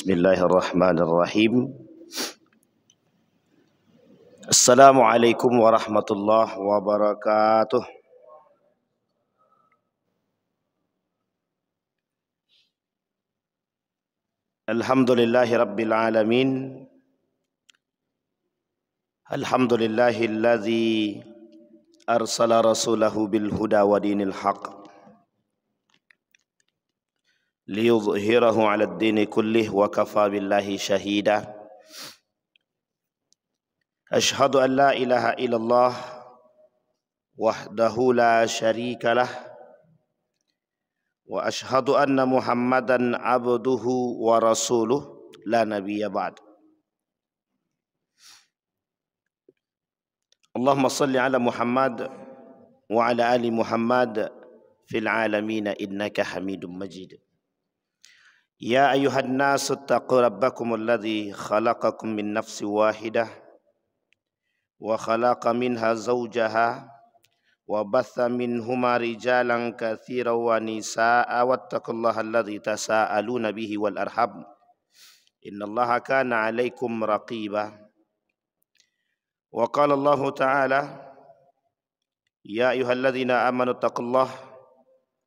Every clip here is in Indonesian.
Bismillahirrahmanirrahim. Assalamualaikum warahmatullahi wabarakatuh. Alhamdulillahi rabbil alamin. Alhamdulillahilladzi arsala rasulahu bil huda wa dinil haq liyudhhirahu 'alad dini kullih wa kafa billahi shahida. Ashhadu an la ilaha illallah wahdahu la syarika lah wa ashhadu anna Muhammadan abduhu wa rasuluh la nabiyya ba'd. Allahumma salli ala Muhammad wa ala ali Muhammad fil alamin innaka Hamidum Majid. Ya ayuhan nasu taqu rabbakumul ladzi khalaqakum min nafsin wahidah wa khalaqa minha zawjaha wa batha minhuma rijalan katsiran wa nisaa'a wattaqullaha alladzi tasaaluna bihi wal arham innallaha kana 'alaikum raqiba. Wa qala Allah ta'ala ya ayyuhalladzina amanu taqullaha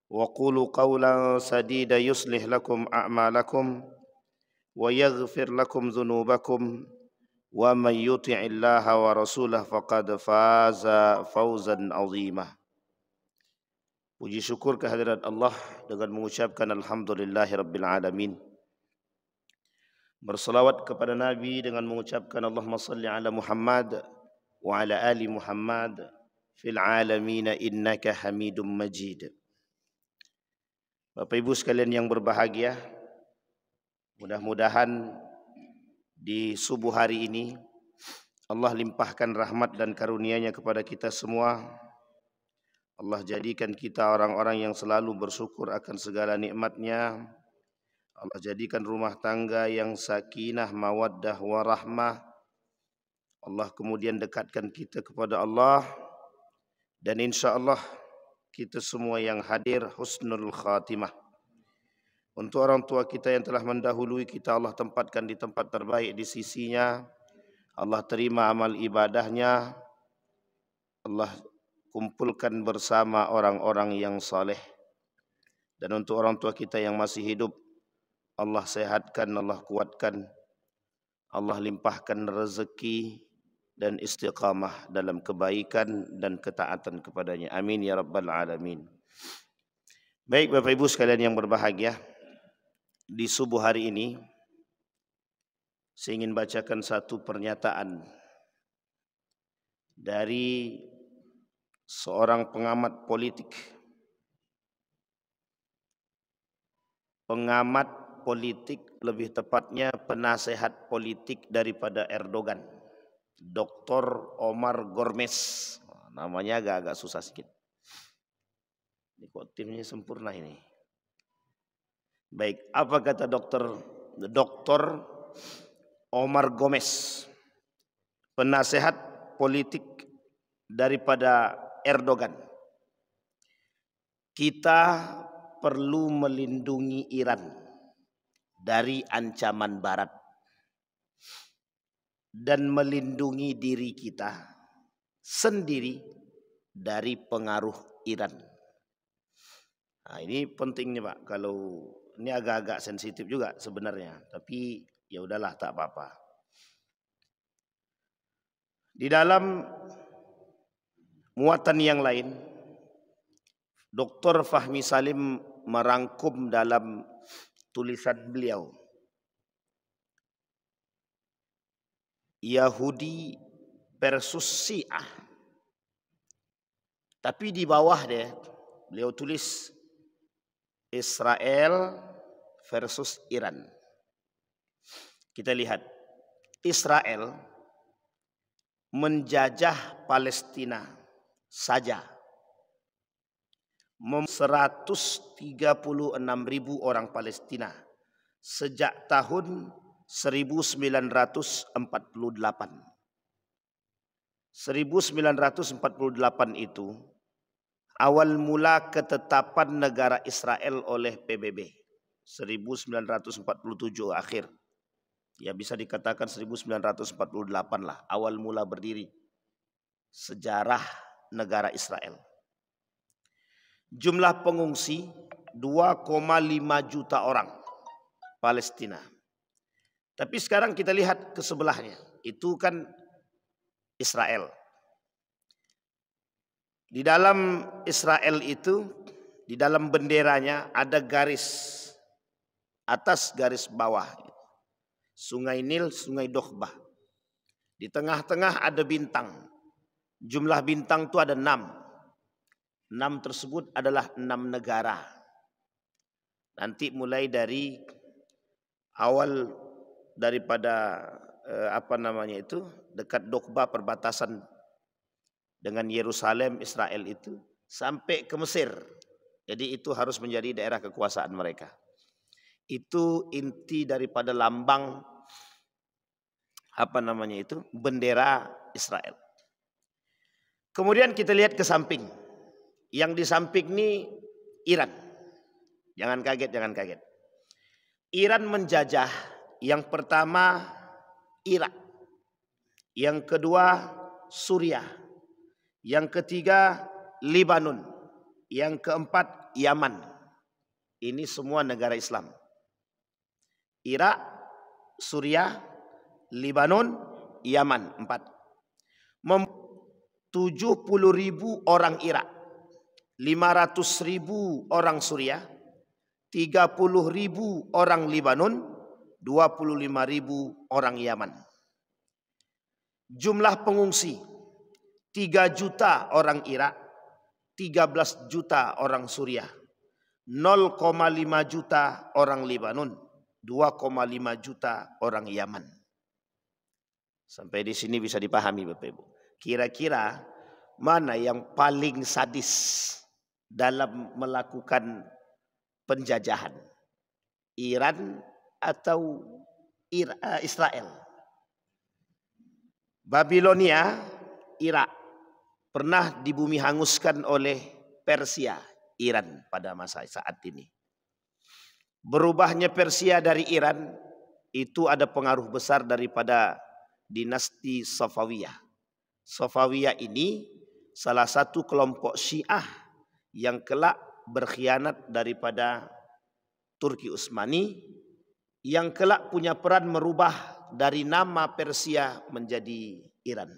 wa qulu qawlan sadida yuslih lakum a'malakum wa yaghfir lakum dhunubakum wa man yuti'illaha wa rasulahu faqad faza fawzan 'azima. Puji syukur kehadirat Allah dengan mengucapkan alhamdulillahirabbil alamin. Berselawat kepada Nabi dengan mengucapkan Allahumma salli ala Muhammad wa ala ali Muhammad fil alamin innaka Hamidum Majid. Bapak Ibu sekalian yang berbahagia, mudah-mudahan di subuh hari ini Allah limpahkan rahmat dan karunia-Nya kepada kita semua. Allah jadikan kita orang-orang yang selalu bersyukur akan segala nikmat-Nya. Allah jadikan rumah tangga yang sakinah, mawaddah, warahmah. Allah kemudian dekatkan kita kepada Allah. Dan insya Allah kita semua yang hadir husnul khatimah. Untuk orang tua kita yang telah mendahului kita, Allah tempatkan di tempat terbaik di sisinya. Allah terima amal ibadahnya. Allah kumpulkan bersama orang-orang yang saleh. Dan untuk orang tua kita yang masih hidup, Allah sehatkan, Allah kuatkan, Allah limpahkan rezeki dan istiqamah dalam kebaikan dan ketaatan kepadanya. Amin ya rabbal alamin. Baik Bapak Ibu sekalian yang berbahagia, di subuh hari ini saya ingin bacakan satu pernyataan dari seorang pengamat politik. Pengamat politik, lebih tepatnya penasehat politik daripada Erdogan, Dr. Omar Gormes. Namanya agak-agak susah sedikit. Ini kok timnya sempurna ini. Baik, apa kata Dr. Omar Gormes, penasehat politik daripada Erdogan? Kita perlu melindungi Iran dari ancaman Barat dan melindungi diri kita sendiri dari pengaruh Iran. Nah, ini pentingnya Pak. Kalau ini agak-agak sensitif juga sebenarnya, tapi ya udahlah, tak apa-apa. Di dalam muatan yang lain, Dr. Fahmi Salim merangkum dalam tulisan beliau, Yahudi versus Syiah. Tapi di bawah deh beliau tulis Israel versus Iran. Kita lihat, Israel menjajah Palestina saja 136.000 orang Palestina sejak tahun 1948. 1948 itu awal mula ketetapan negara Israel oleh PBB. 1947 akhir. Ya bisa dikatakan 1948 lah awal mula berdiri sejarah negara Israel. Jumlah pengungsi 2,5 juta orang Palestina. Tapi sekarang kita lihat ke sebelahnya, itu kan Israel. Di dalam Israel itu, di dalam benderanya ada garis atas, garis bawah. Sungai Nil, Sungai Dokhbah. Di tengah-tengah ada bintang. Jumlah bintang itu ada 6. 6 tersebut adalah 6 negara. Nanti mulai dari awal daripada dekat Dokhbah, perbatasan dengan Yerusalem, Israel itu sampai ke Mesir. Jadi itu harus menjadi daerah kekuasaan mereka. Itu inti daripada lambang bendera Israel. Kemudian kita lihat ke samping. Yang di samping ini Iran. Jangan kaget. Iran menjajah yang pertama Irak, yang kedua Suriah, yang ketiga Lebanon, yang keempat Yaman. Ini semua negara Islam. Irak, Suriah, Lebanon, Yaman, 4. 70.000 orang Irak, 500.000 orang Suriah, 30.000 orang Lebanon, 25.000 orang Yaman. Jumlah pengungsi 3 juta orang Irak, 13 juta orang Suriah, 0,5 juta orang Lebanon, 2,5 juta orang Yaman. Sampai di sini bisa dipahami Bapak Ibu. Kira-kira mana yang paling sadis dalam melakukan penjajahan? Iran atau Israel? Babilonia, Irak, pernah dibumi hanguskan oleh Persia, Iran pada masa saat ini. Berubahnya Persia dari Iran itu ada pengaruh besar daripada dinasti Safawiyah. Safawiyah ini salah satu kelompok Syiah yang kelak berkhianat daripada Turki Utsmani, yang kelak punya peran merubah dari nama Persia menjadi Iran.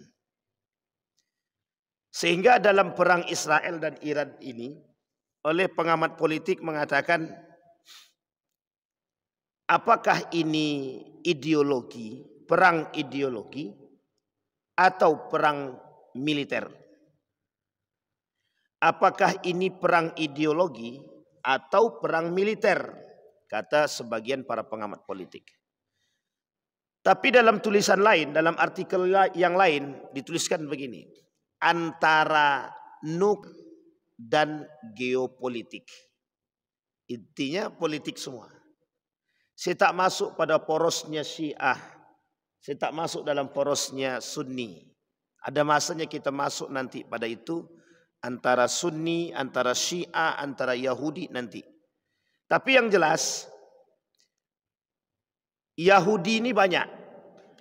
Sehingga dalam perang Israel dan Iran ini, oleh pengamat politik mengatakan, apakah ini ideologi, perang ideologi atau perang militer? Apakah ini perang ideologi atau perang militer? Kata sebagian para pengamat politik. Tapi dalam tulisan lain, dalam artikel yang lain dituliskan begini, antara nuk dan geopolitik. Intinya politik semua. Saya tak masuk pada porosnya Syiah, saya tak masuk dalam porosnya Sunni. Ada masanya kita masuk nanti pada itu, antara Sunni, antara Syiah, antara Yahudi nanti. Tapi yang jelas, Yahudi ini banyak.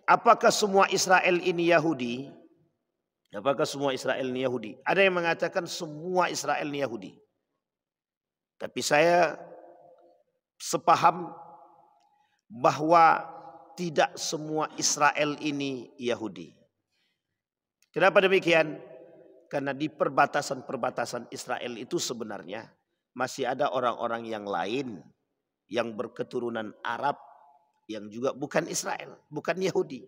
Apakah semua Israel ini Yahudi? Apakah semua Israel ini Yahudi? Ada yang mengatakan semua Israel ini Yahudi. Tapi saya sepaham bahwa tidak semua Israel ini Yahudi. Kenapa demikian? Karena di perbatasan-perbatasan Israel itu sebenarnya masih ada orang-orang yang lain yang berketurunan Arab yang juga bukan Israel, bukan Yahudi.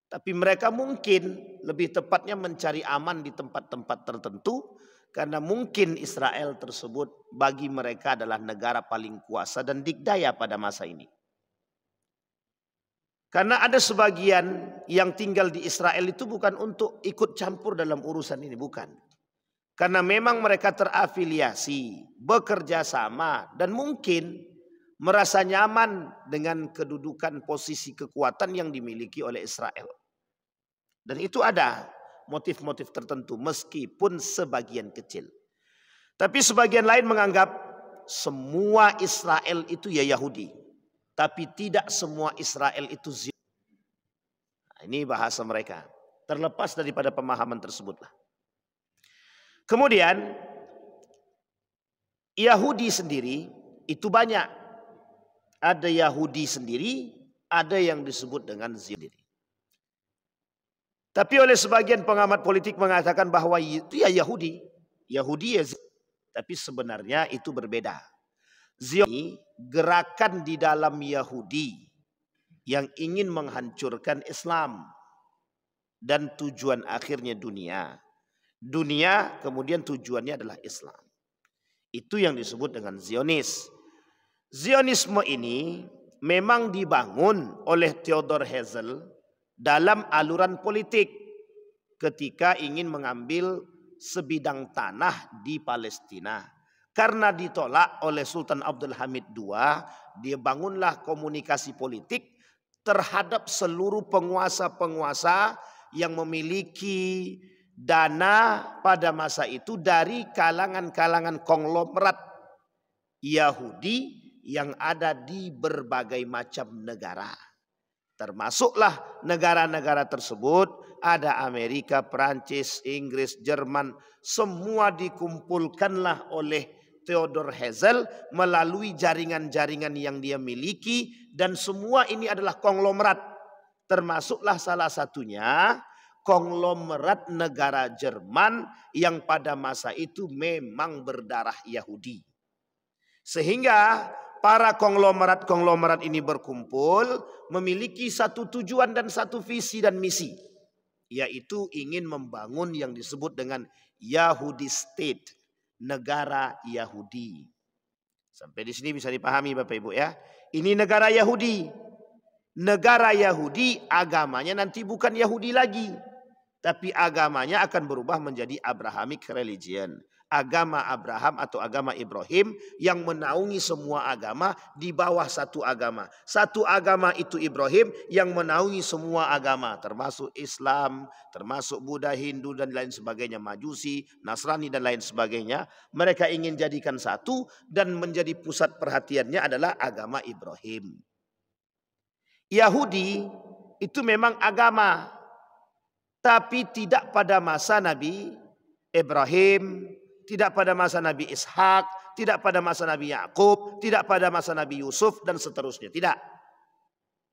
Tapi mereka mungkin lebih tepatnya mencari aman di tempat-tempat tertentu karena mungkin Israel tersebut bagi mereka adalah negara paling kuasa dan dikdaya pada masa ini. Karena ada sebagian yang tinggal di Israel itu bukan untuk ikut campur dalam urusan ini, bukan. Karena memang mereka terafiliasi, bekerja sama, dan mungkin merasa nyaman dengan kedudukan posisi kekuatan yang dimiliki oleh Israel. Dan itu ada motif-motif tertentu meskipun sebagian kecil. Tapi sebagian lain menganggap semua Israel itu ya Yahudi. Tapi tidak semua Israel itu Zionis. Nah, ini bahasa mereka. Terlepas daripada pemahaman tersebutlah. Kemudian Yahudi sendiri itu banyak. Ada Yahudi sendiri, ada yang disebut dengan Zionis. Tapi oleh sebagian pengamat politik mengatakan bahwa itu ya Yahudi. Yahudi ya Zionis. Tapi sebenarnya itu berbeda. Zionis gerakan di dalam Yahudi yang ingin menghancurkan Islam. Dan tujuan akhirnya dunia. Dunia kemudian tujuannya adalah Islam. Itu yang disebut dengan Zionis. Zionisme ini memang dibangun oleh Theodor Herzl dalam aluran politik ketika ingin mengambil sebidang tanah di Palestina. Karena ditolak oleh Sultan Abdul Hamid II, dia bangunlah komunikasi politik terhadap seluruh penguasa-penguasa yang memiliki dana pada masa itu dari kalangan-kalangan konglomerat Yahudi yang ada di berbagai macam negara. Termasuklah negara-negara tersebut, ada Amerika, Perancis, Inggris, Jerman, semua dikumpulkanlah oleh Theodor Herzl melalui jaringan-jaringan yang dia miliki, dan semua ini adalah konglomerat. Termasuklah salah satunya konglomerat negara Jerman yang pada masa itu memang berdarah Yahudi. Sehingga para konglomerat-konglomerat ini berkumpul memiliki satu tujuan dan satu visi dan misi. Yaitu ingin membangun yang disebut dengan Yahudi State. Negara Yahudi. Sampai di sini bisa dipahami Bapak Ibu ya. Ini negara Yahudi. Negara Yahudi agamanya nanti bukan Yahudi lagi. Tapi agamanya akan berubah menjadi Abrahamic religion. Agama Abraham atau agama Ibrahim yang menaungi semua agama di bawah satu agama. Satu agama itu Ibrahim yang menaungi semua agama. Termasuk Islam, termasuk Buddha, Hindu dan lain sebagainya. Majusi, Nasrani dan lain sebagainya. Mereka ingin jadikan satu dan menjadi pusat perhatiannya adalah agama Ibrahim. Yahudi itu memang agama. Tapi tidak pada masa Nabi Ibrahim, tidak pada masa Nabi Ishak, tidak pada masa Nabi Yakub, tidak pada masa Nabi Yusuf dan seterusnya. Tidak.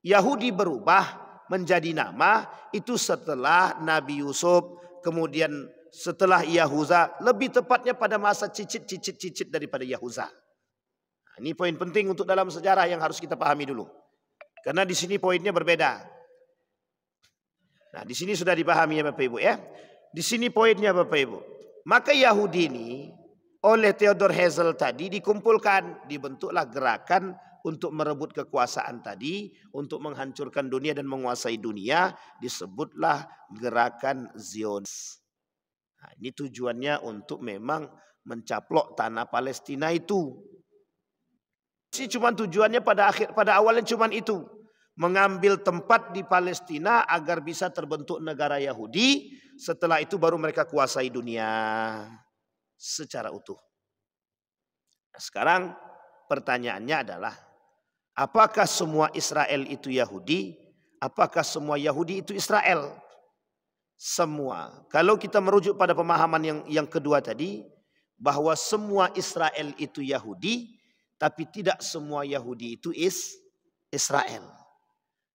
Yahudi berubah menjadi nama itu setelah Nabi Yusuf, kemudian setelah Yahuza, lebih tepatnya pada masa cicit daripada Yahuza. Nah, ini poin penting untuk dalam sejarah yang harus kita pahami dulu. Karena di sini poinnya berbeda. Nah, di sini sudah dipahami ya Bapak Ibu ya. Di sini poinnya Bapak Ibu. Maka Yahudi ini oleh Theodor Herzl tadi dikumpulkan, dibentuklah gerakan untuk merebut kekuasaan tadi, untuk menghancurkan dunia dan menguasai dunia, disebutlah gerakan Zionis. Nah, ini tujuannya untuk memang mencaplok tanah Palestina itu. Ini cuma tujuannya pada awalnya cuma itu. Mengambil tempat di Palestina agar bisa terbentuk negara Yahudi. Setelah itu baru mereka kuasai dunia secara utuh. Nah, sekarang pertanyaannya adalah, apakah semua Israel itu Yahudi? Apakah semua Yahudi itu Israel? Semua. Kalau kita merujuk pada pemahaman yang kedua tadi, bahwa semua Israel itu Yahudi, tapi tidak semua Yahudi itu Israel.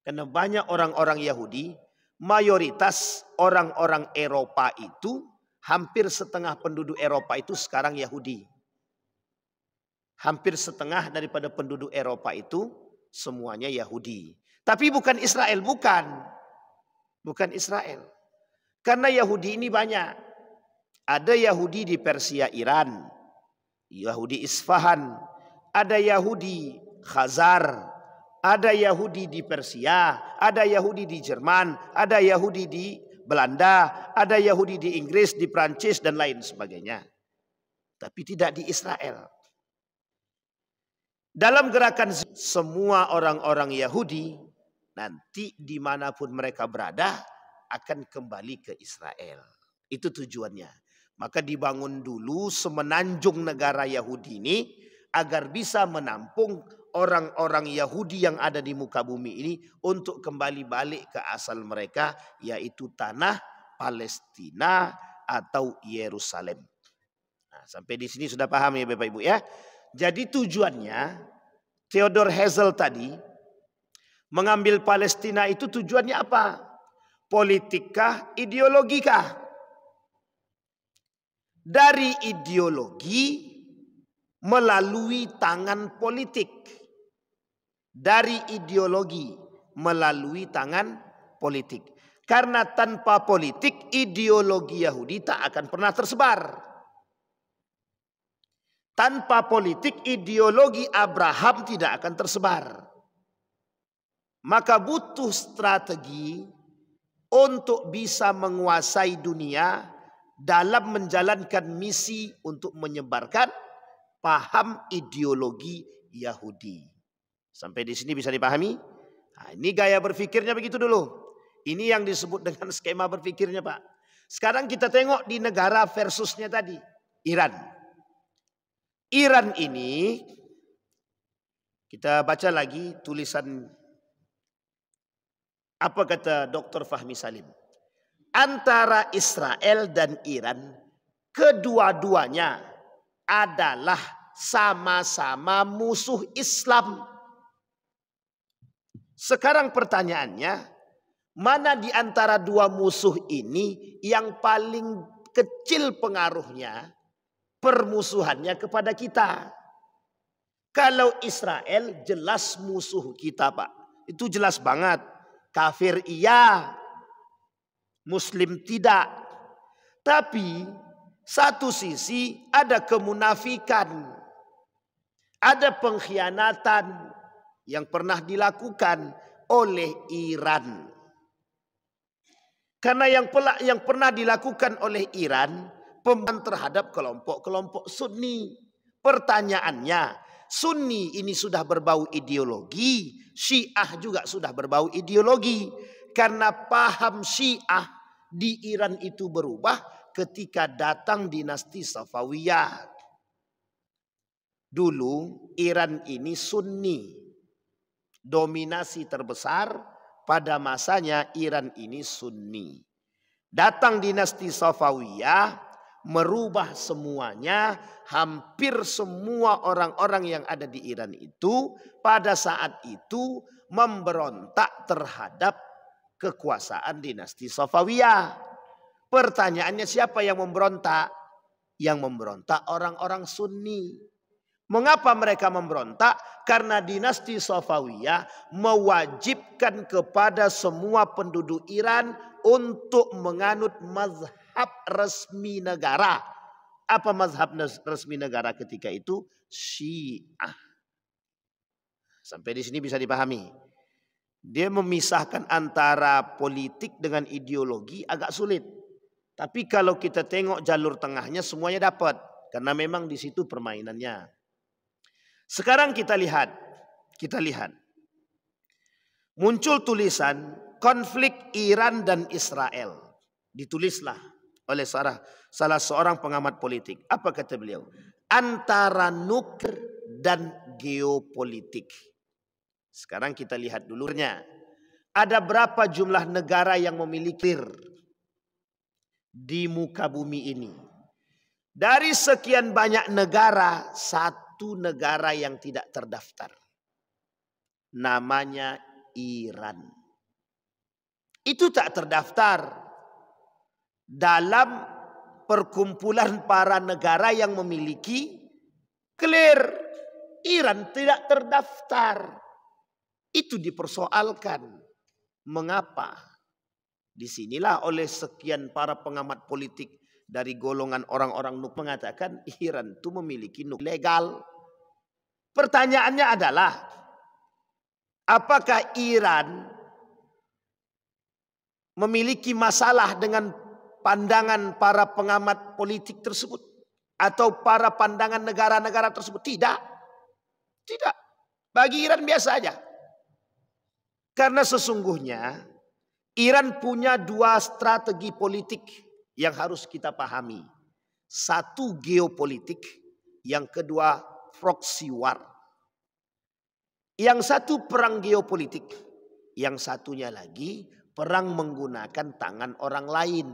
Karena banyak orang-orang Yahudi, mayoritas orang-orang Eropa itu, hampir setengah penduduk Eropa itu sekarang Yahudi. Hampir setengah daripada penduduk Eropa itu semuanya Yahudi. Tapi bukan Israel, bukan. Bukan Israel. Karena Yahudi ini banyak. Ada Yahudi di Persia, Iran. Yahudi Isfahan. Ada Yahudi Khazar. Ada Yahudi di Persia, ada Yahudi di Jerman, ada Yahudi di Belanda, ada Yahudi di Inggris, di Prancis dan lain sebagainya. Tapi tidak di Israel. Dalam gerakan semua orang-orang Yahudi nanti dimanapun mereka berada akan kembali ke Israel. Itu tujuannya. Maka dibangun dulu semenanjung negara Yahudi ini agar bisa menampung orang-orang Yahudi yang ada di muka bumi ini untuk kembali balik ke asal mereka, yaitu tanah Palestina atau Yerusalem. Nah, sampai di sini sudah paham ya Bapak Ibu ya. Jadi tujuannya Theodor Herzl tadi mengambil Palestina itu tujuannya apa? Politik-kah, ideologikah? Dari ideologi melalui tangan politik. Dari ideologi melalui tangan politik. Karena tanpa politik, ideologi Yahudi tak akan pernah tersebar. Tanpa politik, ideologi Abraham tidak akan tersebar. Maka butuh strategi untuk bisa menguasai dunia dalam menjalankan misi untuk menyebarkan paham ideologi Yahudi. Sampai di sini bisa dipahami? Nah, ini gaya berpikirnya begitu dulu. Ini yang disebut dengan skema berpikirnya Pak. Sekarang kita tengok di negara versusnya tadi. Iran. Iran ini, kita baca lagi tulisan apa kata Dr. Fahmi Salim. Antara Israel dan Iran, kedua-duanya adalah sama-sama musuh Islam. Sekarang pertanyaannya, mana di antara dua musuh ini yang paling kecil pengaruhnya, permusuhannya kepada kita? Kalau Israel jelas musuh kita Pak. Itu jelas banget. Kafir iya, Muslim tidak. Tapi satu sisi ada kemunafikan, ada pengkhianatan yang pernah dilakukan oleh Iran. Karena yang pernah dilakukan oleh Iran pemberontakan terhadap kelompok-kelompok Sunni. Pertanyaannya, Sunni ini sudah berbau ideologi, Syiah juga sudah berbau ideologi. Karena paham Syiah di Iran itu berubah ketika datang dinasti Safawiyah. Dulu Iran ini Sunni. Dominasi terbesar pada masanya Iran ini Sunni. Datang dinasti Safawiyah merubah semuanya. Hampir semua orang-orang yang ada di Iran itu pada saat itu memberontak terhadap kekuasaan dinasti Safawiyah. Pertanyaannya, siapa yang memberontak? Yang memberontak orang-orang Sunni. Mengapa mereka memberontak? Karena dinasti Safawiyah mewajibkan kepada semua penduduk Iran untuk menganut mazhab resmi negara. Apa mazhab resmi negara ketika itu? Syiah. Sampai di sini bisa dipahami. Dia memisahkan antara politik dengan ideologi agak sulit. Tapi kalau kita tengok jalur tengahnya semuanya dapat. Karena memang di situ permainannya. Sekarang kita lihat. Muncul tulisan konflik Iran dan Israel. Ditulislah oleh salah seorang pengamat politik. Apa kata beliau? Antara nuklir dan geopolitik. Sekarang kita lihat dulunya. Ada berapa jumlah negara yang memiliki di muka bumi ini? Dari sekian banyak negara, satu negara yang tidak terdaftar. Namanya Iran. Itu tak terdaftar dalam perkumpulan para negara yang memiliki clear. Iran tidak terdaftar. Itu dipersoalkan. Mengapa? Disinilah oleh sekian para pengamat politik dari golongan orang-orang nuk mengatakan Iran itu memiliki nuk legal. Pertanyaannya adalah, apakah Iran memiliki masalah dengan pandangan para pengamat politik tersebut? Atau para pandangan negara-negara tersebut? Tidak. Tidak. Bagi Iran biasa aja. Karena sesungguhnya Iran punya dua strategi politik yang harus kita pahami. Satu geopolitik, yang kedua proxy war. Yang satu perang geopolitik, yang satunya lagi perang menggunakan tangan orang lain.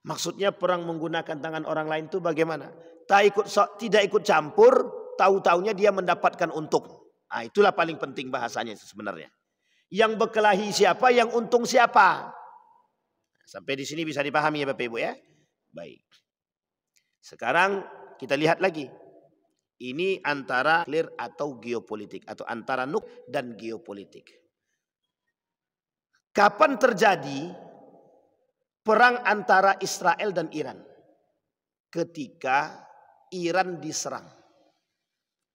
Maksudnya perang menggunakan tangan orang lain itu bagaimana? Tidak ikut campur, tahu-taunya dia mendapatkan untung. Nah, itulah paling penting bahasanya sebenarnya. Yang berkelahi siapa, yang untung siapa. Sampai di sini bisa dipahami ya Bapak Ibu ya. Baik. Sekarang kita lihat lagi. Ini antara nuklir atau geopolitik. Atau antara nuklir dan geopolitik. Kapan terjadi perang antara Israel dan Iran? Ketika Iran diserang.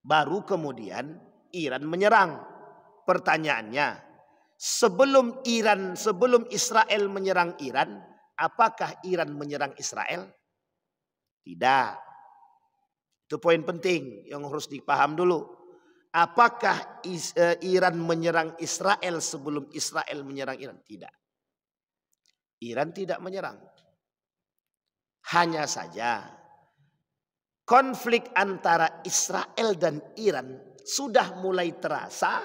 Baru kemudian Iran menyerang. Pertanyaannya, sebelum Israel menyerang Iran, apakah Iran menyerang Israel? Tidak. Itu poin penting yang harus dipaham dulu. Apakah Iran menyerang Israel sebelum Israel menyerang Iran? Tidak. Iran tidak menyerang. Hanya saja konflik antara Israel dan Iran sudah mulai terasa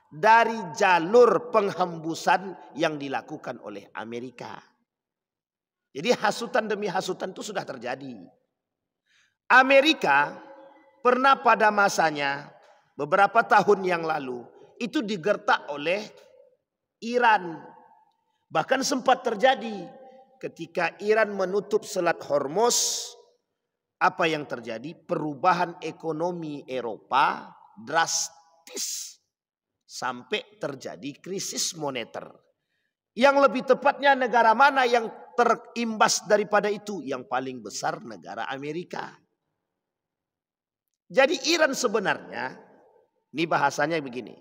dari jalur penghembusan yang dilakukan oleh Amerika. Jadi hasutan demi hasutan itu sudah terjadi. Amerika pernah pada masanya beberapa tahun yang lalu itu digertak oleh Iran. Bahkan sempat terjadi ketika Iran menutup Selat Hormuz. Apa yang terjadi? Perubahan ekonomi Eropa drastis sampai terjadi krisis moneter. Yang lebih tepatnya negara mana yang terimbas daripada itu? Yang paling besar negara Amerika. Jadi Iran sebenarnya, ini bahasanya begini.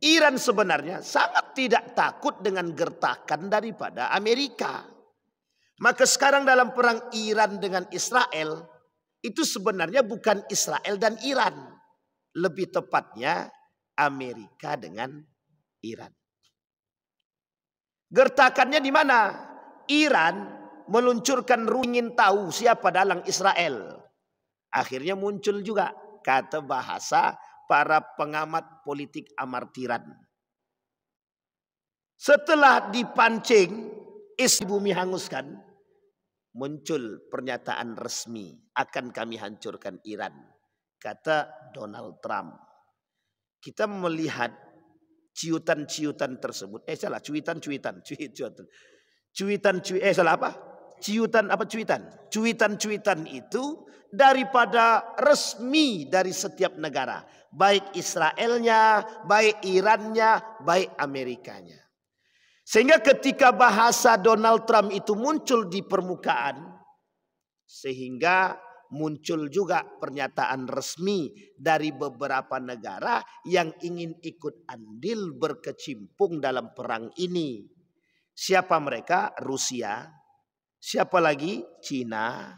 Iran sebenarnya sangat tidak takut dengan gertakan daripada Amerika. Maka sekarang dalam perang Iran dengan Israel, itu sebenarnya bukan Israel dan Iran. Lebih tepatnya Amerika dengan Iran. Gertakannya di mana? Iran meluncurkan ingin tahu siapa dalang Israel. Akhirnya muncul juga kata bahasa para pengamat politik amartiran. Setelah dipancing, bumi hanguskan, muncul pernyataan resmi, akan kami hancurkan Iran, kata Donald Trump. Kita melihat ciutan-ciutan tersebut, Cuitan-cuitan itu daripada resmi dari setiap negara, baik Israelnya, baik Irannya, baik Amerikanya. Sehingga ketika bahasa Donald Trump itu muncul di permukaan, sehingga muncul juga pernyataan resmi dari beberapa negara yang ingin ikut andil berkecimpung dalam perang ini. Siapa mereka? Rusia. Siapa lagi? Cina.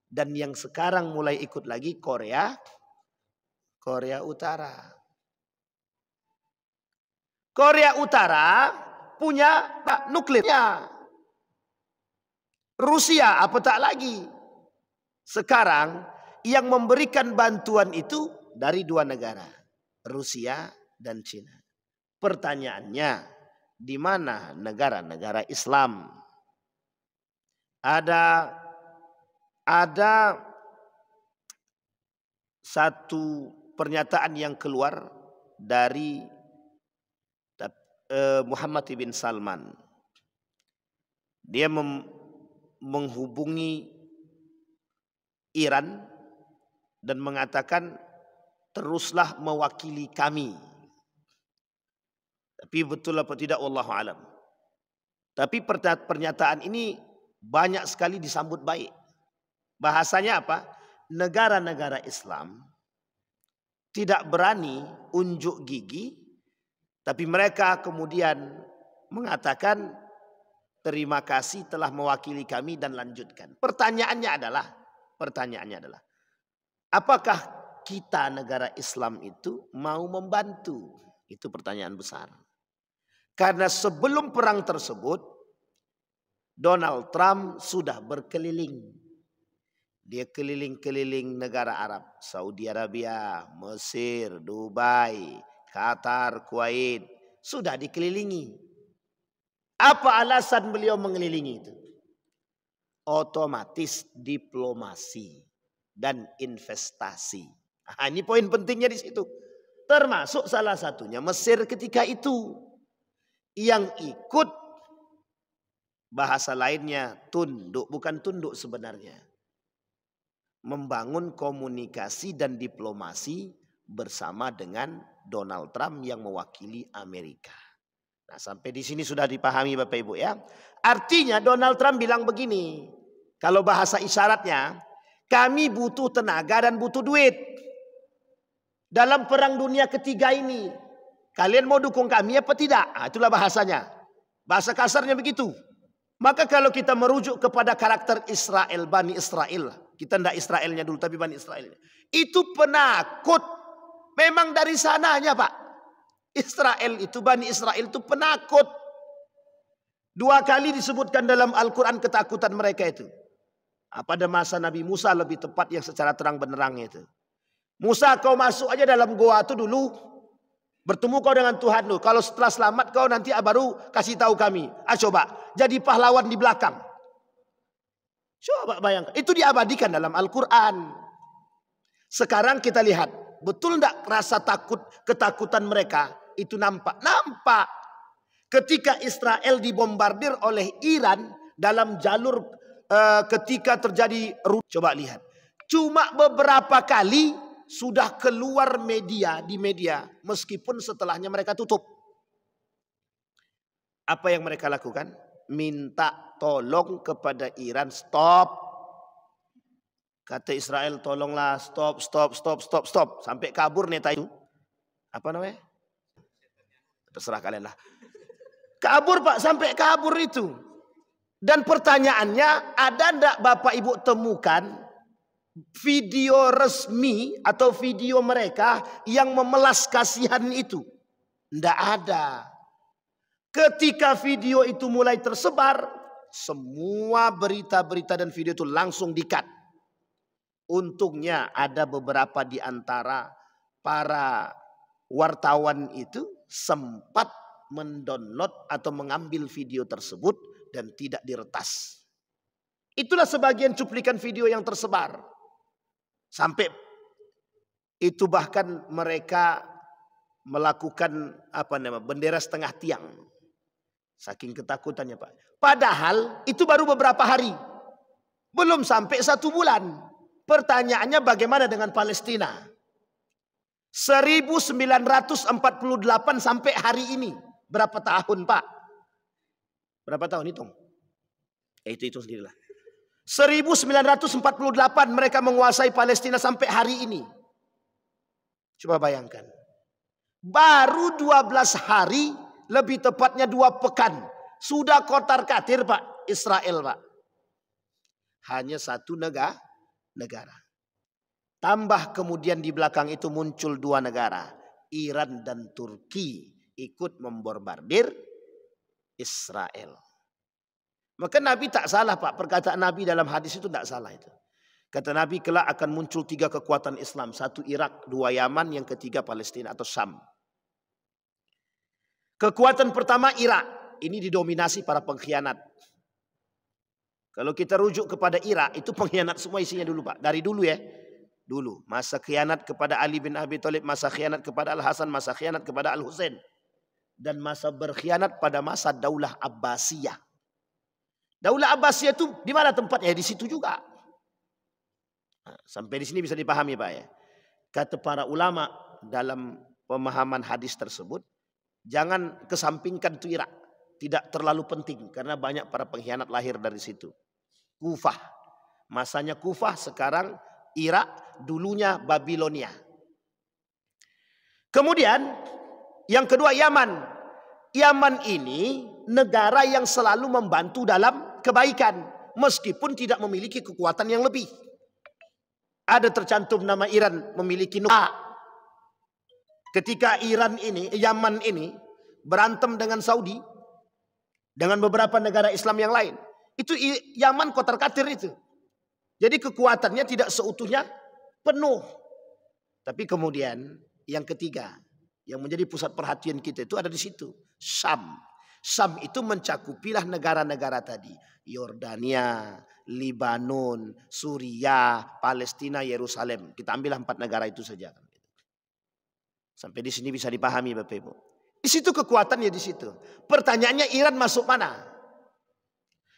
Dan yang sekarang mulai ikut lagi Korea Utara. Korea Utara punya nuklirnya. Rusia apa tak lagi. Sekarang yang memberikan bantuan itu dari dua negara. Rusia dan Cina. Pertanyaannya, di mana negara-negara Islam? Ada satu pernyataan yang keluar dari Muhammad bin Salman. Dia menghubungi Iran dan mengatakan, teruslah mewakili kami. Tapi betul apa tidak, wallahu alam. Tapi pernyataan ini banyak sekali disambut baik. Bahasanya apa? Negara-negara Islam tidak berani unjuk gigi, tapi mereka kemudian mengatakan terima kasih telah mewakili kami dan lanjutkan. Pertanyaannya adalah apakah kita negara Islam itu mau membantu? Itu pertanyaan besar. Karena sebelum perang tersebut Donald Trump sudah berkeliling. Dia keliling-keliling negara Arab. Saudi Arabia, Mesir, Dubai, Qatar, Kuwait. Sudah dikelilingi. Apa alasan beliau mengelilingi itu? Otomatis diplomasi dan investasi. Nah, ini poin pentingnya di situ. Termasuk salah satunya Mesir ketika itu. Yang ikut bahasa lainnya tunduk. Bukan tunduk sebenarnya. Membangun komunikasi dan diplomasi bersama dengan Donald Trump yang mewakili Amerika. Nah, sampai di sini sudah dipahami Bapak Ibu ya. Artinya Donald Trump bilang begini. Kalau bahasa isyaratnya, kami butuh tenaga dan butuh duit. Dalam perang dunia ketiga ini, kalian mau dukung kami apa tidak? Nah, itulah bahasanya. Bahasa kasarnya begitu. Maka kalau kita merujuk kepada karakter Israel, Bani Israel. Kita tidak Israelnya dulu tapi Bani Israelnya. Itu penakut. Memang dari sananya Pak. Israel itu, Bani Israel itu penakut. 2 kali disebutkan dalam Al-Quran ketakutan mereka itu. Pada masa Nabi Musa lebih tepat yang secara terang benerangnya itu. Musa kau masuk aja dalam goa itu dulu. Bertemu kau dengan Tuhan lu. Kalau setelah selamat kau nanti baru kasih tahu kami. Coba jadi pahlawan di belakang. Coba bayangkan. Itu diabadikan dalam Al-Quran. Sekarang kita lihat. Betul enggak rasa takut, ketakutan mereka itu nampak? Nampak. Ketika Israel dibombardir oleh Iran dalam jalur ketika terjadi. Coba lihat. Cuma beberapa kali sudah keluar di media. Meskipun setelahnya mereka tutup. Apa yang mereka lakukan? Minta tolong kepada Iran. Stop. Kata Israel tolonglah stop. Sampai kabur neta itu. Apa namanya? Terserah kalian lah. Kabur Pak. Sampai kabur itu. Dan pertanyaannya. Ada enggak Bapak Ibu temukan video resmi atau video mereka yang memelas kasihan itu? Tidak ada. Ketika video itu mulai tersebar, semua berita-berita dan video itu langsung di-cut. Untungnya ada beberapa di antara para wartawan itu sempat mendownload atau mengambil video tersebut dan tidak diretas. Itulah sebagian cuplikan video yang tersebar. Sampai itu bahkan mereka melakukan bendera setengah tiang. Saking ketakutannya Pak. Padahal itu baru beberapa hari. Belum sampai 1 bulan. Pertanyaannya bagaimana dengan Palestina? 1948 sampai hari ini. Berapa tahun Pak? Berapa tahun hitung? Itu sendirilah. 1948 mereka menguasai Palestina sampai hari ini. Coba bayangkan. Baru 12 hari, lebih tepatnya 2 pekan. Sudah kotar-katir Pak, Israel Pak. Hanya 1 negara. Tambah kemudian di belakang itu muncul 2 negara. Iran dan Turki ikut membombardir Israel. Maka Nabi tak salah Pak. Perkataan Nabi dalam hadis itu tak salah itu. Kata Nabi kelak akan muncul 3 kekuatan Islam. 1 Irak, 2 Yaman, yang ketiga Palestina atau Syam. Kekuatan pertama Irak. Ini didominasi para pengkhianat. Kalau kita rujuk kepada Irak, itu pengkhianat semua isinya dulu Pak. Dari dulu ya. Dulu. Masa khianat kepada Ali bin Abi Thalib. Masa khianat kepada Al-Hasan. Masa khianat kepada Al-Husain. Dan masa berkhianat pada masa Daulah Abbasiyah. Daulah Abbasiyah itu di mana tempatnya? Di situ juga. Sampai di sini bisa dipahami Pak ya. Kata para ulama dalam pemahaman hadis tersebut, jangan kesampingkan itu Irak. Tidak terlalu penting karena banyak para pengkhianat lahir dari situ. Kufah. Masanya Kufah, sekarang Irak, dulunya Babilonia. Kemudian yang kedua Yaman. Yaman ini negara yang selalu membantu dalam kebaikan. Meskipun tidak memiliki kekuatan yang lebih. Ada tercantum nama Iran memiliki nuklear. Ketika Yaman ini berantem dengan Saudi. Dengan beberapa negara Islam yang lain. Itu Yaman kotar-katir itu. Jadi kekuatannya tidak seutuhnya penuh. Tapi kemudian yang ketiga yang menjadi pusat perhatian kita itu ada di situ. Syam. Syam itu mencakupilah negara-negara tadi. Yordania, Libanon, Suriah, Palestina, Yerusalem. Kita ambillah 4 negara itu saja. Sampai di sini bisa dipahami Bapak Ibu. Di situ kekuatannya di situ. Pertanyaannya Iran masuk mana?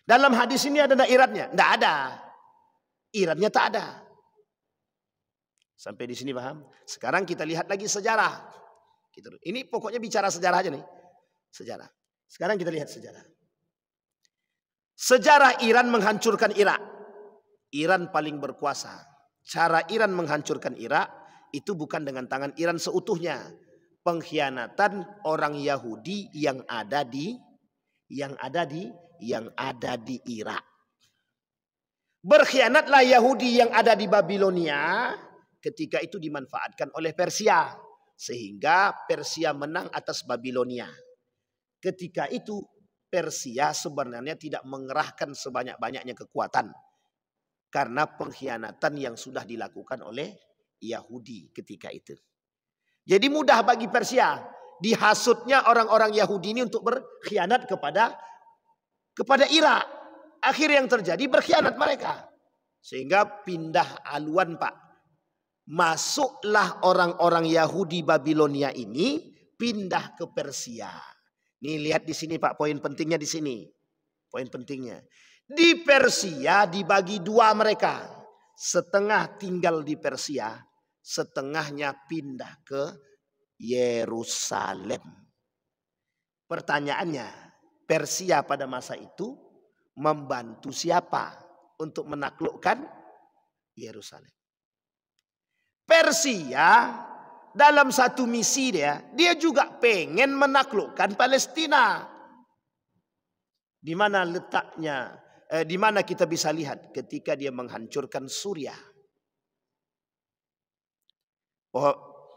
Dalam hadis ini ada Irannya? Tidak ada. Irannya tak ada. Sampai di sini paham? Sekarang kita lihat lagi sejarah. Ini pokoknya bicara sejarah aja nih. Sejarah. Sekarang kita lihat sejarah. Sejarah Iran menghancurkan Irak. Iran paling berkuasa. Cara Iran menghancurkan Irak itu bukan dengan tangan Iran seutuhnya. Pengkhianatan orang Yahudi yang ada di Irak. Berkhianatlah Yahudi yang ada di Babilonia ketika itu dimanfaatkan oleh Persia sehingga Persia menang atas Babilonia. Ketika itu Persia sebenarnya tidak mengerahkan sebanyak-banyaknya kekuatan karena pengkhianatan yang sudah dilakukan oleh Yahudi ketika itu. Jadi mudah bagi Persia dihasutnya orang-orang Yahudi ini untuk berkhianat kepada Irak. Akhir yang terjadi berkhianat mereka. Sehingga pindah haluan Pak. Masuklah orang-orang Yahudi Babilonia ini pindah ke Persia. Nih lihat di sini Pak, poin pentingnya di sini. Poin pentingnya. Di Persia dibagi 2 mereka. Setengah tinggal di Persia, setengahnya pindah ke Yerusalem. Pertanyaannya, Persia pada masa itu membantu siapa untuk menaklukkan Yerusalem? Persia dalam satu misi dia juga pengen menaklukkan Palestina. Di mana letaknya? Di mana kita bisa lihat ketika dia menghancurkan Suriah.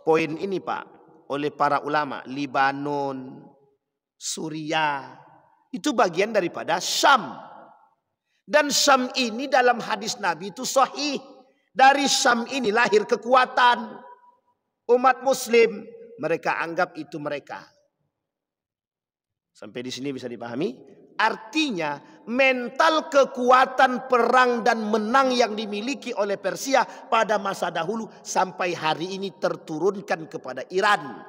Poin ini Pak oleh para ulama, Libanon, Suriah itu bagian daripada Syam. Dan Syam ini dalam hadis Nabi itu sahih. Dari Syam ini lahir kekuatan umat Muslim. Mereka anggap itu mereka. Sampai di sini bisa dipahami? Artinya mental kekuatan perang dan menang yang dimiliki oleh Persia pada masa dahulu sampai hari ini terturunkan kepada Iran.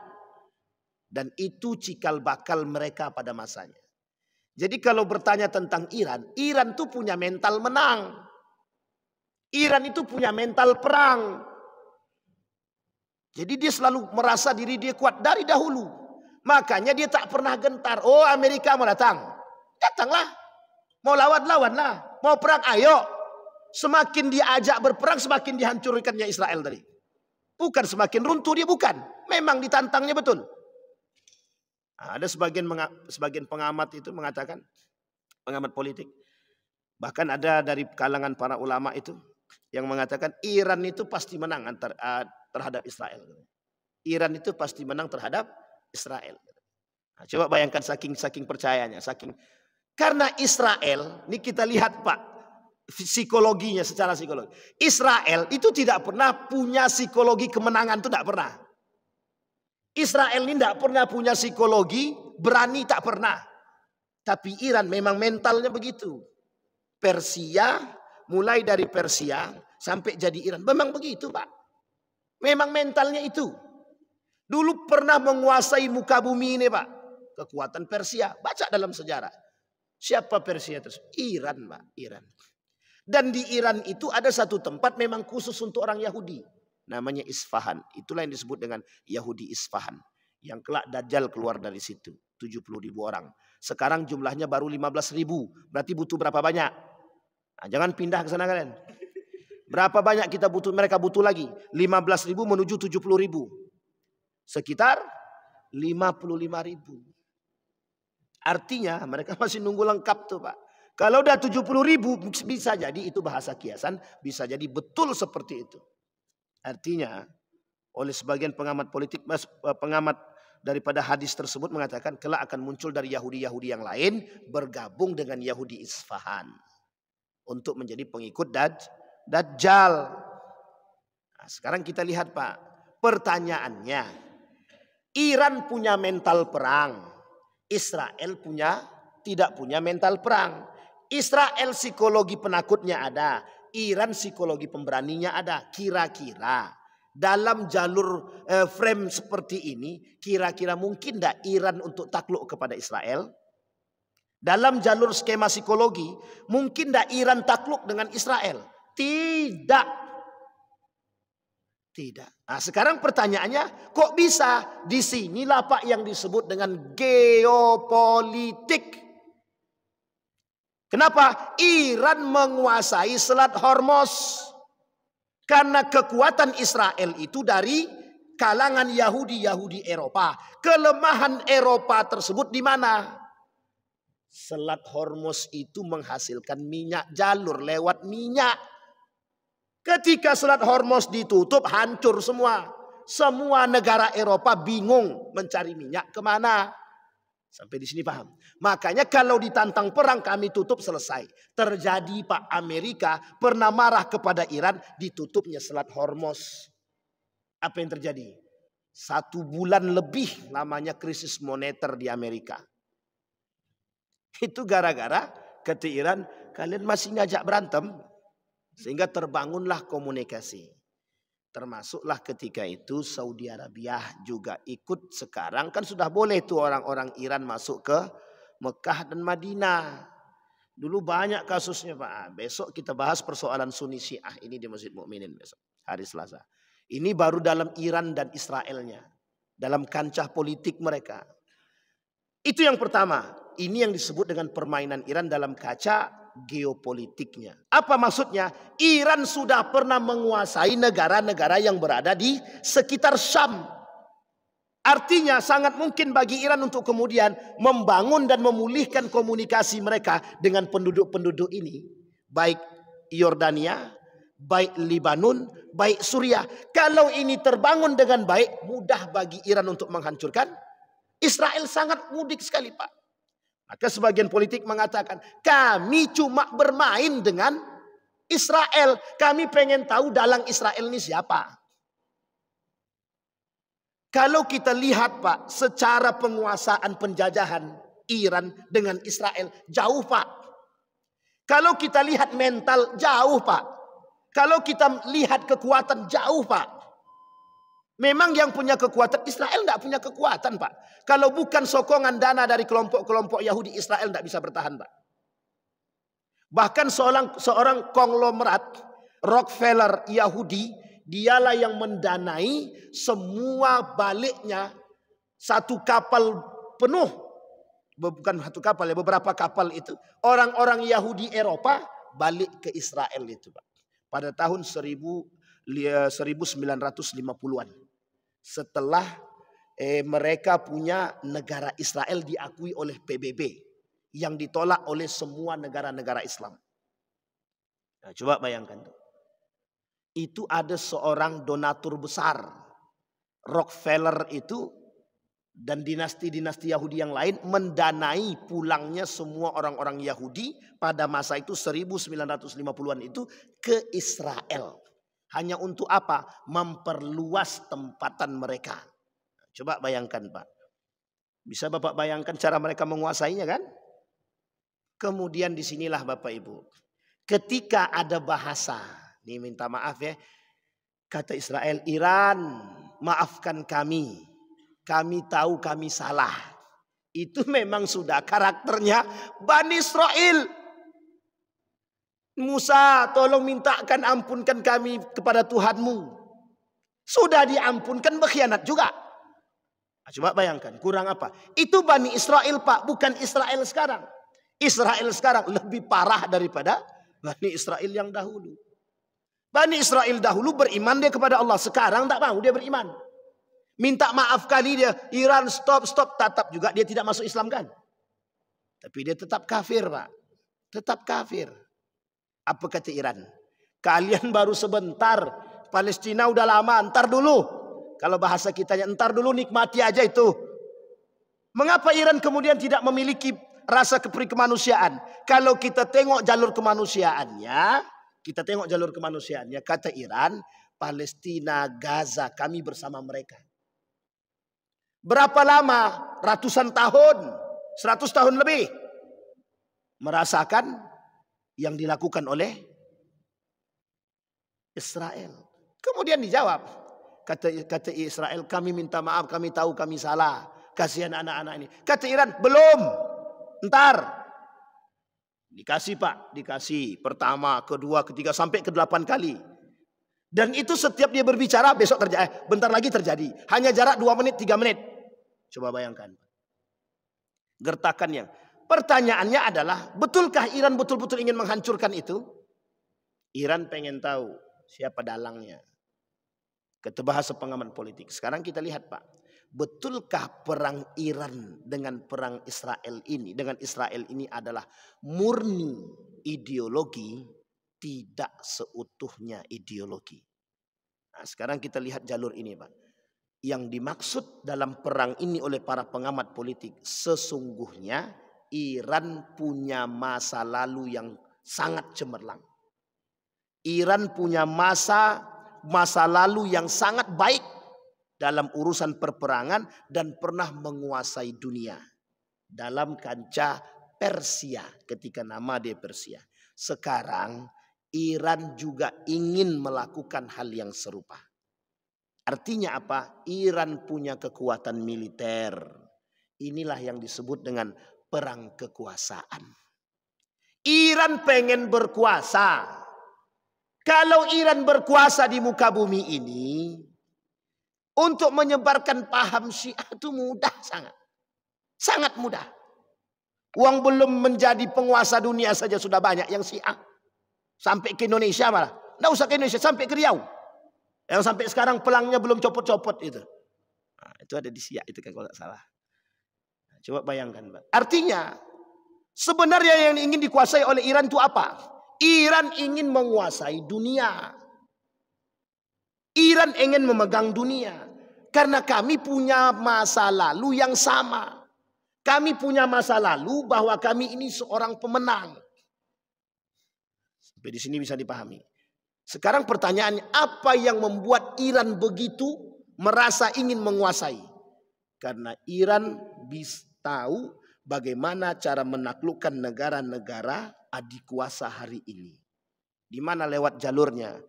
Dan itu cikal bakal mereka pada masanya. Jadi kalau bertanya tentang Iran, Iran itu punya mental menang. Iran itu punya mental perang. Jadi dia selalu merasa diri dia kuat dari dahulu. Makanya dia tak pernah gentar. Oh Amerika mau datang. Datanglah. Mau lawan-lawanlah. Mau perang ayo. Semakin diajak berperang semakin dihancurkannya Israel tadi. Bukan semakin runtuh dia bukan. Memang ditantangnya betul. Ada sebagian pengamat itu mengatakan, pengamat politik, bahkan ada dari kalangan para ulama itu yang mengatakan Iran itu pasti menang terhadap Israel. Iran itu pasti menang terhadap Israel. Nah, coba bayangkan saking percayanya, karena Israel, ini kita lihat Pak, psikologinya secara psikologi. Israel itu tidak pernah punya psikologi kemenangan, itu tidak pernah. Israel ini tidak pernah punya psikologi berani, tak pernah. Tapi Iran memang mentalnya begitu. Persia, mulai dari Persia sampai jadi Iran. Memang begitu Pak. Memang mentalnya itu. Dulu pernah menguasai muka bumi ini Pak. Kekuatan Persia. Baca dalam sejarah. Siapa Persia terus? Iran Pak. Iran. Dan di Iran itu ada satu tempat memang khusus untuk orang Yahudi. Namanya Isfahan. Itulah yang disebut dengan Yahudi Isfahan. Yang kelak Dajjal keluar dari situ. 70.000 orang. Sekarang jumlahnya baru 15.000. Berarti butuh berapa banyak? Nah, jangan pindah ke sana kalian. Berapa banyak mereka butuh lagi? 15.000 menuju 70.000. Sekitar 55.000. Artinya mereka masih nunggu lengkap tuh Pak. Kalau udah 70.000 bisa jadi itu bahasa kiasan. Bisa jadi betul seperti itu. Artinya oleh sebagian pengamat politik, pengamat daripada hadis tersebut mengatakan kelak akan muncul dari Yahudi-Yahudi yang lain bergabung dengan Yahudi Isfahan untuk menjadi pengikut Dajjal. Nah, sekarang kita lihat Pak, pertanyaannya, Iran punya mental perang, Israel tidak punya mental perang. Israel psikologi penakutnya ada, Iran psikologi pemberaninya ada. Kira-kira dalam jalur frame seperti ini, kira-kira mungkin tidak Iran untuk takluk kepada Israel? Dalam jalur skema psikologi, mungkin tidak Iran takluk dengan Israel? Tidak. Tidak. Nah, sekarang pertanyaannya, kok bisa? Disinilah Pak yang disebut dengan geopolitik. Kenapa? Iran menguasai Selat Hormuz. Karena kekuatan Israel itu dari kalangan Yahudi Eropa. Kelemahan Eropa tersebut di mana? Selat Hormuz itu menghasilkan minyak, jalur lewat minyak. Ketika Selat Hormuz ditutup, hancur semua. Semua negara Eropa bingung mencari minyak kemana. Sampai di sini paham. Makanya kalau ditantang perang kami tutup, selesai. Terjadi Pak, Amerika pernah marah kepada Iran, ditutupnya Selat Hormuz. Apa yang terjadi? 1 bulan lebih namanya krisis moneter di Amerika. Itu gara-gara kata Iran, kalian masih ngajak berantem. Sehingga terbangunlah komunikasi. Termasuklah ketika itu Saudi Arabia juga ikut. Sekarang kan sudah boleh tuh orang-orang Iran masuk ke Mekah dan Madinah. Dulu banyak kasusnya Pak. Besok kita bahas persoalan Sunni Syiah ini di Masjid Mukminin besok, hari Selasa. Ini baru dalam Iran dan Israelnya. Dalam kancah politik mereka. Itu yang pertama. Ini yang disebut dengan permainan Iran dalam kaca geopolitiknya. Apa maksudnya? Iran sudah pernah menguasai negara-negara yang berada di sekitar Syam. Artinya sangat mungkin bagi Iran untuk kemudian membangun dan memulihkan komunikasi mereka dengan penduduk-penduduk ini. Baik Yordania, baik Libanon, baik Suriah. Kalau ini terbangun dengan baik, mudah bagi Iran untuk menghancurkan. Israel sangat mudik sekali Pak. Maka sebagian politik mengatakan, kami cuma bermain dengan Israel. Kami pengen tahu dalang Israel ini siapa. Kalau kita lihat Pak, secara penguasaan penjajahan Iran dengan Israel, jauh Pak. Kalau kita lihat mental, jauh Pak. Kalau kita lihat kekuatan, jauh Pak. Memang yang punya kekuatan, Israel tidak punya kekuatan Pak. Kalau bukan sokongan dana dari kelompok-kelompok Yahudi, Israel tidak bisa bertahan Pak. Bahkan seorang konglomerat Rockefeller Yahudi, dialah yang mendanai semua baliknya satu kapal penuh. Bukan satu kapal ya, beberapa kapal itu. Orang-orang Yahudi Eropa balik ke Israel itu Pak. Pada tahun 1950-an. Setelah mereka punya negara Israel diakui oleh PBB. Yang ditolak oleh semua negara-negara Islam. Nah, coba bayangkan. Itu ada seorang donatur besar. Rockefeller itu dan dinasti-dinasti Yahudi yang lain mendanai pulangnya semua orang-orang Yahudi pada masa itu 1950-an itu ke Israel. Hanya untuk apa? Memperluas tempatan mereka. Coba bayangkan Pak. Bisa Bapak bayangkan cara mereka menguasainya kan? Kemudian disinilah Bapak Ibu. Ketika ada bahasa. Nih minta maaf ya. Kata Israel, Iran maafkan kami. Kami tahu kami salah. Itu memang sudah karakternya Bani Israel. Musa, tolong mintakan ampunkan kami kepada Tuhanmu. Sudah diampunkan, berkhianat juga. Nah, coba bayangkan, kurang apa? Itu Bani Israel Pak, bukan Israel sekarang. Israel sekarang lebih parah daripada Bani Israel yang dahulu. Bani Israel dahulu beriman dia kepada Allah. Sekarang tak mau dia beriman. Minta maaf kali dia, Iran stop, tetap juga dia tidak masuk Islam kan. Tapi dia tetap kafir Pak. Tetap kafir. Apa kata Iran? Kalian baru sebentar. Palestina udah lama, entar dulu. Kalau bahasa kitanya, entar dulu nikmati aja itu. Mengapa Iran kemudian tidak memiliki rasa kemanusiaan? Kalau kita tengok jalur kemanusiaannya, kita tengok jalur kemanusiaannya. Kata Iran, Palestina, Gaza, kami bersama mereka. Berapa lama? Ratusan tahun, 100 tahun lebih. Merasakan yang dilakukan oleh Israel. Kemudian dijawab, kata Israel, kami minta maaf, kami tahu kami salah. Kasihan anak-anak ini. Kata Iran, belum. Ntar. Dikasih Pak, dikasih. Pertama, kedua, ketiga, sampai ke-8 kali. Dan itu setiap dia berbicara, besok terjadi. Bentar lagi terjadi. Hanya jarak 2 menit, 3 menit. Coba bayangkan. Gertakannya. Pertanyaannya adalah, betulkah Iran betul-betul ingin menghancurkan itu? Iran pengen tahu siapa dalangnya. Kata bahasa pengamat politik. Sekarang kita lihat Pak. Betulkah perang Iran dengan perang Israel ini, dengan Israel ini adalah murni ideologi, tidak seutuhnya ideologi. Nah, sekarang kita lihat jalur ini Pak. Yang dimaksud dalam perang ini oleh para pengamat politik, sesungguhnya Iran punya masa lalu yang sangat cemerlang. Iran punya masa lalu yang sangat baik dalam urusan perperangan dan pernah menguasai dunia dalam kancah Persia ketika nama dia Persia. Sekarang Iran juga ingin melakukan hal yang serupa. Artinya apa? Iran punya kekuatan militer. Inilah yang disebut dengan perang kekuasaan. Iran pengen berkuasa. Kalau Iran berkuasa di muka bumi ini, untuk menyebarkan paham Syiah itu mudah sangat. Sangat mudah. Uang belum menjadi penguasa dunia saja sudah banyak yang Syiah. Sampai ke Indonesia malah. Tidak usah ke Indonesia, sampai ke Riau. Yang sampai sekarang pelangnya belum copot-copot itu. Nah, itu ada di Syiah itu kan kalau tidak salah. Nah, coba bayangkan Pak. Artinya sebenarnya yang ingin dikuasai oleh Iran itu apa? Iran ingin menguasai dunia. Iran ingin memegang dunia. Karena kami punya masa lalu yang sama. Kami punya masa lalu bahwa kami ini seorang pemenang. Sampai di sini bisa dipahami. Sekarang pertanyaannya, apa yang membuat Iran begitu merasa ingin menguasai? Karena Iran bisa tahu bagaimana cara menaklukkan negara-negara adik kuasa hari ini. Di mana lewat jalurnya?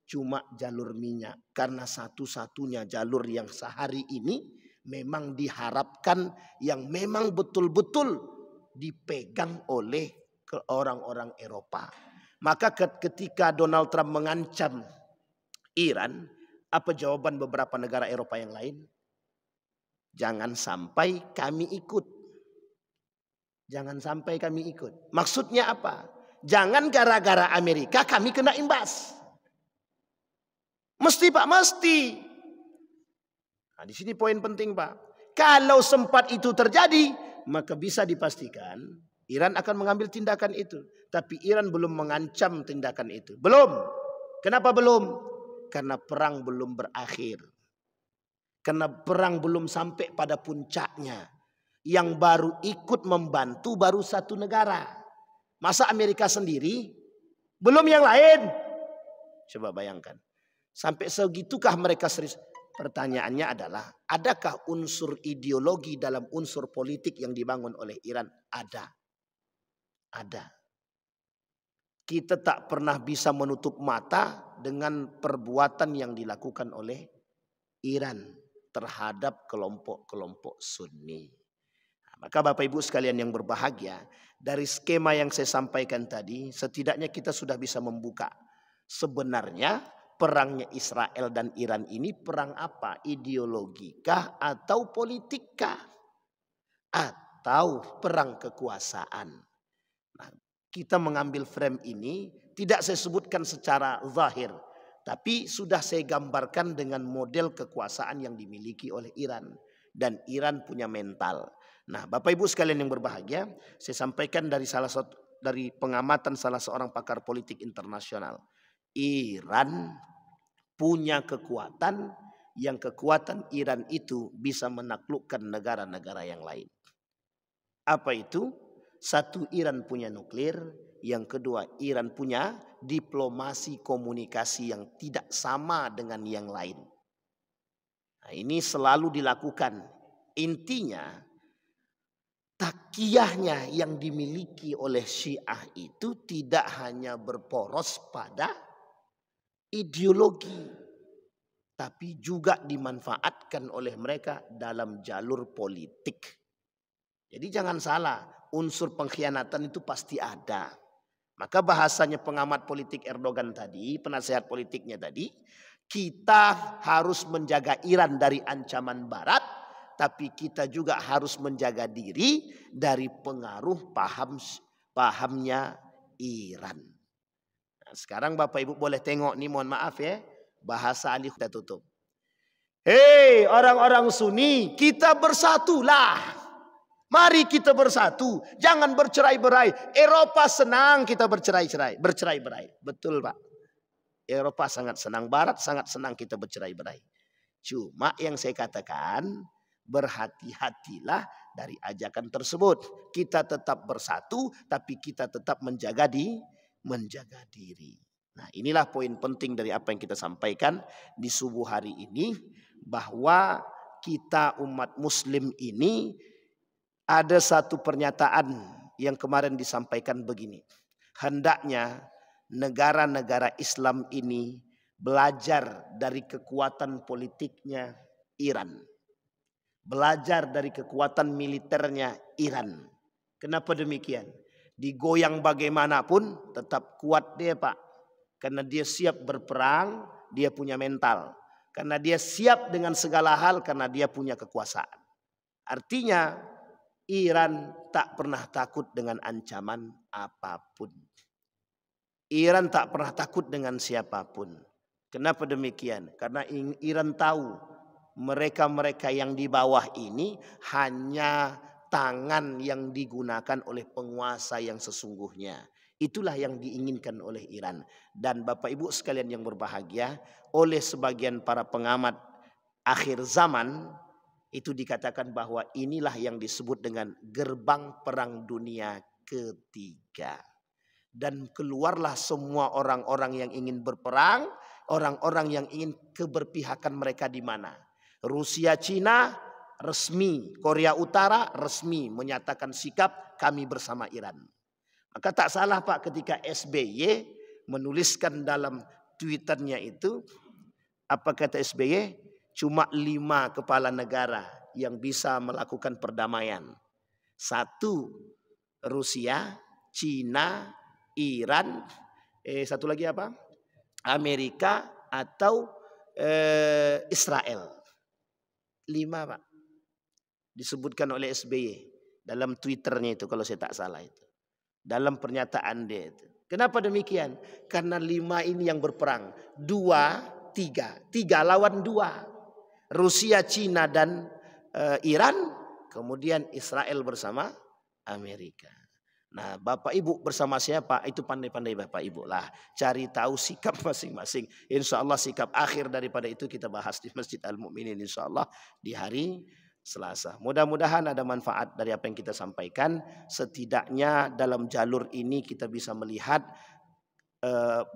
Cuma jalur minyak. Karena satu-satunya jalur yang sehari ini memang diharapkan yang memang betul-betul dipegang oleh orang-orang Eropa. Maka ketika Donald Trump mengancam Iran, apa jawaban beberapa negara Eropa yang lain? Jangan sampai kami ikut. Jangan sampai kami ikut. Maksudnya apa? Jangan gara-gara Amerika kami kena imbas. Mesti Pak, mesti. Nah, di sini poin penting Pak. Kalau sempat itu terjadi, maka bisa dipastikan Iran akan mengambil tindakan itu. Tapi Iran belum mengancam tindakan itu. Belum. Kenapa belum? Karena perang belum berakhir. Karena perang belum sampai pada puncaknya. Yang baru ikut membantu baru satu negara. Masa Amerika sendiri? Belum yang lain. Coba bayangkan. Sampai segitukah mereka serius? Pertanyaannya adalah, adakah unsur ideologi dalam unsur politik yang dibangun oleh Iran? Ada. Ada. Kita tak pernah bisa menutup mata dengan perbuatan yang dilakukan oleh Iran terhadap kelompok-kelompok Sunni. Maka Bapak Ibu sekalian yang berbahagia, dari skema yang saya sampaikan tadi, setidaknya kita sudah bisa membuka. Sebenarnya perangnya Israel dan Iran ini perang apa? Ideologikah atau politikkah? Atau perang kekuasaan? Nah, kita mengambil frame ini tidak saya sebutkan secara zahir. Tapi sudah saya gambarkan dengan model kekuasaan yang dimiliki oleh Iran. Dan Iran punya mental. Nah, Bapak Ibu sekalian yang berbahagia, saya sampaikan dari pengamatan salah seorang pakar politik internasional. Iran punya kekuatan yang kekuatan Iran itu bisa menaklukkan negara-negara yang lain. Apa itu? Satu, Iran punya nuklir. Yang kedua, Iran punya diplomasi komunikasi yang tidak sama dengan yang lain. Nah, ini selalu dilakukan. Intinya, takiyahnya yang dimiliki oleh Syiah itu tidak hanya berporos pada ideologi, tapi juga dimanfaatkan oleh mereka dalam jalur politik. Jadi jangan salah, unsur pengkhianatan itu pasti ada. Maka bahasanya pengamat politik Erdogan tadi, penasehat politiknya tadi, kita harus menjaga Iran dari ancaman Barat, tapi kita juga harus menjaga diri dari pengaruh pahamnya Iran. Nah, sekarang Bapak Ibu boleh tengok nih, mohon maaf ya, bahasa Ali kita tutup. Hei orang-orang Sunni, kita bersatulah. Mari kita bersatu, jangan bercerai-berai. Eropa senang kita bercerai-berai. Betul Pak. Eropa sangat senang, Barat sangat senang kita bercerai-berai. Cuma yang saya katakan, berhati-hatilah dari ajakan tersebut. Kita tetap bersatu, tapi kita tetap menjaga diri. Nah, inilah poin penting dari apa yang kita sampaikan di subuh hari ini, bahwa kita umat Muslim ini ada satu pernyataan yang kemarin disampaikan begini. Hendaknya negara-negara Islam ini belajar dari kekuatan politiknya Iran. Belajar dari kekuatan militernya Iran. Kenapa demikian? Digoyang bagaimanapun tetap kuat dia Pak. Karena dia siap berperang, dia punya mental. Karena dia siap dengan segala hal, karena dia punya kekuasaan. Artinya Iran tak pernah takut dengan ancaman apapun. Iran tak pernah takut dengan siapapun. Kenapa demikian? Karena Iran tahu mereka-mereka yang di bawah ini hanya tangan yang digunakan oleh penguasa yang sesungguhnya. Itulah yang diinginkan oleh Iran. Dan Bapak Ibu sekalian yang berbahagia, oleh sebagian para pengamat akhir zaman, itu dikatakan bahwa inilah yang disebut dengan gerbang perang dunia ketiga. Dan keluarlah semua orang-orang yang ingin berperang, orang-orang yang ingin keberpihakan mereka di mana? Rusia, Cina resmi, Korea Utara resmi menyatakan sikap kami bersama Iran. Maka tak salah Pak ketika SBY menuliskan dalam Twitternya itu, apa kata SBY? Cuma 5 kepala negara yang bisa melakukan perdamaian. 1 Rusia, Cina, Iran, satu lagi apa? Amerika atau Israel. 5 Pak. Disebutkan oleh SBY dalam Twitternya itu kalau saya tak salah itu. Dalam pernyataan dia itu. Kenapa demikian? Karena 5 ini yang berperang. 2, 3 lawan 2. Rusia, Cina dan Iran, kemudian Israel bersama Amerika. Nah, Bapak Ibu bersama siapa? Itu pandai-pandai Bapak Ibu lah. Cari tahu sikap masing-masing. Insya Allah sikap akhir daripada itu kita bahas di Masjid Al-Mu'minin insya Allah di hari Selasa. Mudah-mudahan ada manfaat dari apa yang kita sampaikan. Setidaknya dalam jalur ini kita bisa melihat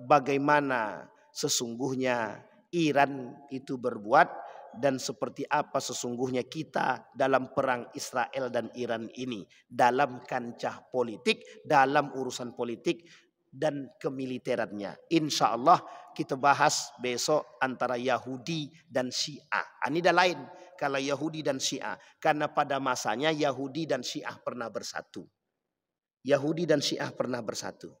bagaimana sesungguhnya Iran itu berbuat, dan seperti apa sesungguhnya kita dalam perang Israel dan Iran ini. Dalam kancah politik, dalam urusan politik dan kemiliterannya. Insya Allah kita bahas besok antara Yahudi dan Syiah. Ini dah lain kalau Yahudi dan Syiah. Karena pada masanya Yahudi dan Syiah pernah bersatu. Yahudi dan Syiah pernah bersatu.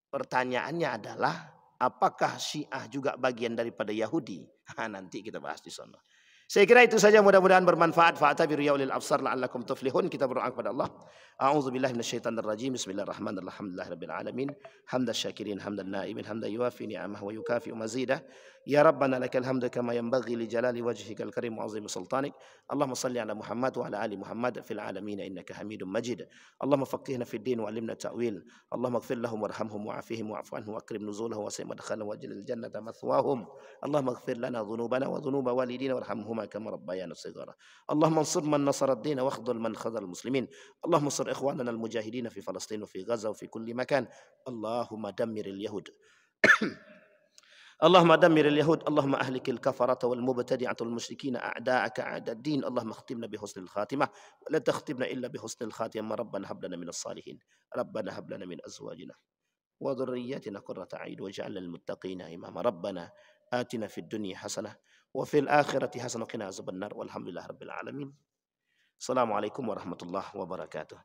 Pertanyaannya adalah, apakah Syiah juga bagian daripada Yahudi? Nanti kita bahas di sana. Saya kira itu saja, mudah-mudahan bermanfaat. Fa'tabiru ya ulil absar la'allakum tuflihun. Kita berdoa kepada Allah. A'udzubillahi minasyaitonir rajim. Bismillahirrahmanirrahim. Alhamdulillahirabbil alamin. Hamdas syakirin, hamdan na'imin, hamdan yuwafi ni'amahu wa yukafi'u mazidah. Ya Rabbana lakal hamdu kama yanbaghi li jalali wajhikal karim wa 'azimi sultanik. Allahumma salli ala Muhammad wa ala ali Muhammad fil alamin innaka Hamidum Majid. Allahumma faqihna fid din wa 'allimna ta'wil. Allahumma ighfir lahum warhamhum wa'afihim wa'fu anhum wa akrim nuzulahum wa sa'im madkhalahum waj'al al-jannata mathwahum. Allahumma ighfir lana dhunubana wa dhunuba walidina warhamhum ارحمهما كما ربيانا صغارا. اللهم انصر من نصر الدين واخذل من خذل المسلمين. اللهم انصر إخواننا المجاهدين في فلسطين وفي غزة وفي كل مكان. اللهم دمر اليهود اللهم دمر اليهود. اللهم أهلك الكفرة والمبتدعة والمشركين أعداءك أعداء الدين. اللهم اختمنا بحسن الخاتمة ولا تختمنا إلا بحسن الخاتمة. ربنا هب لنا من الصالحين. ربنا هب لنا من أزواجنا وذرياتنا قرة أعين واجعلنا للمتقين إماما. ربنا آتنا في الدنيا حسنة وفي الآخرة حسنة وقنا عذاب النار والحمد لله رب العالمين. السلام عليكم ورحمة الله وبركاته.